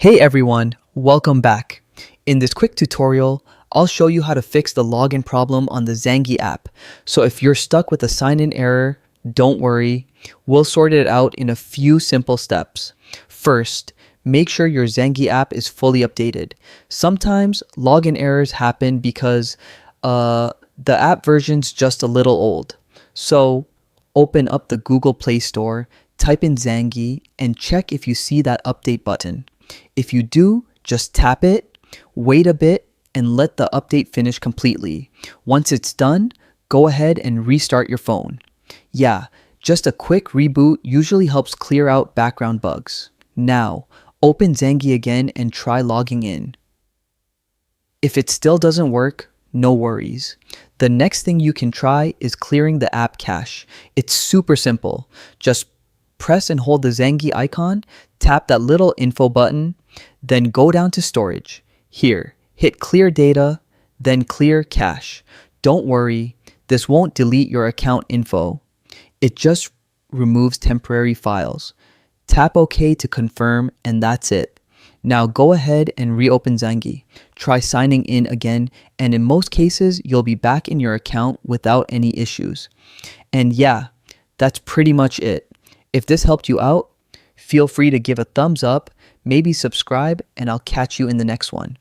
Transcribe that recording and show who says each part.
Speaker 1: Hey everyone, welcome back. In this quick tutorial, I'll show you how to fix the login problem on the Zangi app. So if you're stuck with a sign-in error, don't worry. We'll sort it out in a few simple steps. First, make sure your Zangi app is fully updated. Sometimes login errors happen because the app version's just a little old. So open up the Google Play Store, type in Zangi, and check if you see that update button. If you do, just tap it, wait a bit, and let the update finish completely. Once it's done, go ahead and restart your phone. Yeah, just a quick reboot usually helps clear out background bugs. Now, open Zangi again and try logging in. If it still doesn't work, no worries. The next thing you can try is clearing the app cache. It's super simple. Just press and hold the Zangi icon, tap that little info button, then go down to storage. Here, hit clear data, then clear cache. Don't worry, this won't delete your account info. It just removes temporary files. Tap OK to confirm, and that's it. Now go ahead and reopen Zangi. Try signing in again, and in most cases, you'll be back in your account without any issues. And yeah, that's pretty much it. If this helped you out, feel free to give a thumbs up, maybe subscribe, and I'll catch you in the next one.